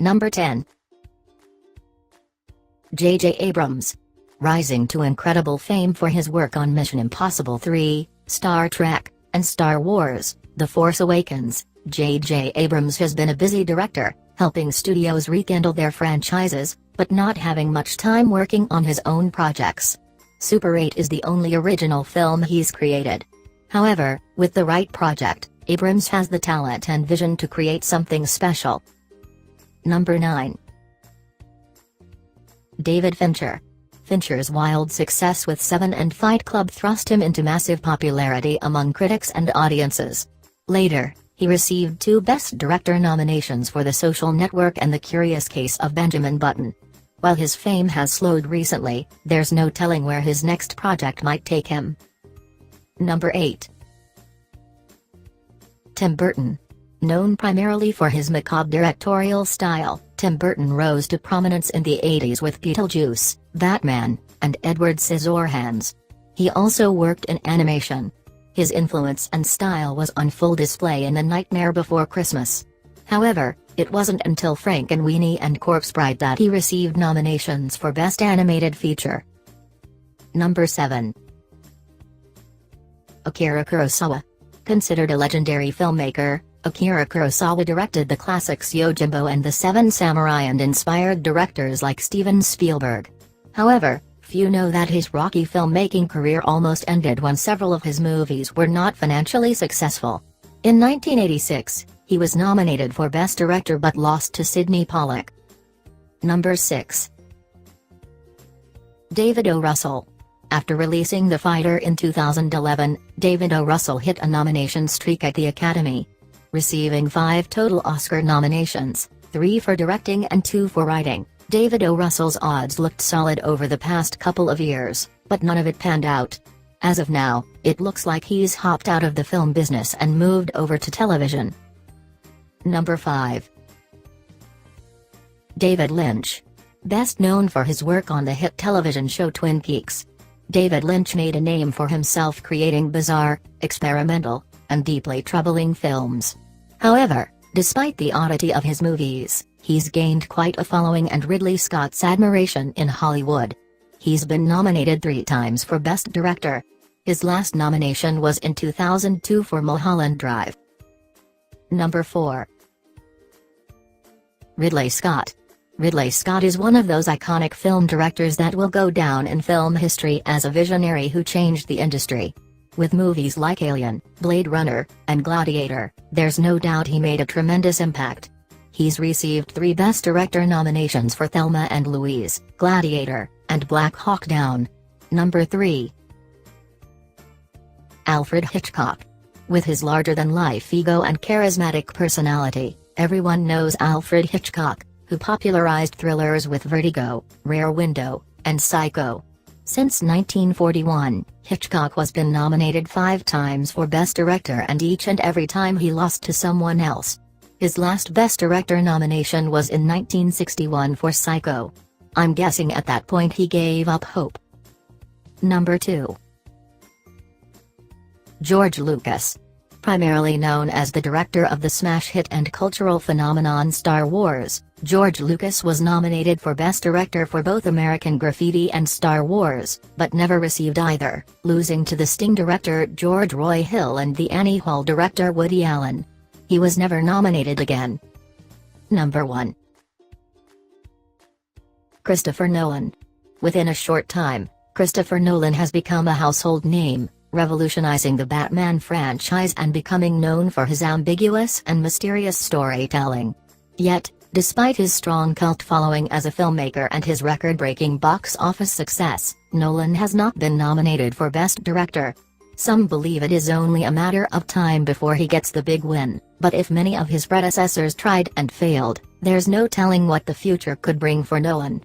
Number 10. J.J. Abrams. Rising to incredible fame for his work on Mission Impossible 3, Star Trek, and Star Wars: The Force Awakens, J.J. Abrams has been a busy director, helping studios rekindle their franchises, but not having much time working on his own projects. Super 8 is the only original film he's created. However, with the right project, Abrams has the talent and vision to create something special. Number 9. David Fincher. Fincher's wild success with Seven and Fight Club thrust him into massive popularity among critics and audiences. Later, he received 2 Best Director nominations for The Social Network and The Curious Case of Benjamin Button. While his fame has slowed recently, there's no telling where his next project might take him. Number 8. Tim Burton. Known primarily for his macabre directorial style, Tim Burton rose to prominence in the 80s with Beetlejuice, Batman, and Edward Scissorhands. He also worked in animation. His influence and style was on full display in The Nightmare Before Christmas. However, it wasn't until Frankenweenie and Corpse Bride that he received nominations for Best Animated Feature. Number 7. Akira Kurosawa. Considered a legendary filmmaker, Akira Kurosawa directed the classics Yojimbo and The Seven Samurai and inspired directors like Steven Spielberg. However, few know that his rocky filmmaking career almost ended when several of his movies were not financially successful. In 1986, he was nominated for Best Director but lost to Sidney Pollack. Number 6. David O. Russell. After releasing The Fighter in 2011, David O. Russell hit a nomination streak at the Academy. Receiving 5 total Oscar nominations, 3 for directing and 2 for writing, David O. Russell's odds looked solid over the past couple of years, but none of it panned out. As of now, it looks like he's hopped out of the film business and moved over to television. Number 5. David Lynch. Best known for his work on the hit television show Twin Peaks, David Lynch made a name for himself creating bizarre, experimental, and deeply troubling films. However, despite the oddity of his movies, he's gained quite a following and Ridley Scott's admiration in Hollywood. He's been nominated 3 times for Best Director. His last nomination was in 2002 for Mulholland Drive. Number 4. Ridley Scott. Ridley Scott is one of those iconic film directors that will go down in film history as a visionary who changed the industry. With movies like Alien, Blade Runner, and Gladiator, there's no doubt he made a tremendous impact. He's received 3 Best Director nominations for Thelma and Louise, Gladiator, and Black Hawk Down. Number 3. Alfred Hitchcock. With his larger-than-life ego and charismatic personality, everyone knows Alfred Hitchcock, who popularized thrillers with Vertigo, Rear Window, and Psycho. Since 1941, Hitchcock has been nominated 5 times for Best Director and each and every time he lost to someone else. His last Best Director nomination was in 1961 for Psycho. I'm guessing at that point he gave up hope. Number 2. George Lucas. Primarily known as the director of the smash hit and cultural phenomenon Star Wars, George Lucas was nominated for Best Director for both American Graffiti and Star Wars, but never received either, losing to the Sting director George Roy Hill and the Annie Hall director Woody Allen. He was never nominated again. Number 1. Christopher Nolan. Within a short time, Christopher Nolan has become a household name, revolutionizing the Batman franchise and becoming known for his ambiguous and mysterious storytelling. Yet, despite his strong cult following as a filmmaker and his record-breaking box office success, Nolan has not been nominated for Best Director. Some believe it is only a matter of time before he gets the big win, but if many of his predecessors tried and failed, there's no telling what the future could bring for Nolan.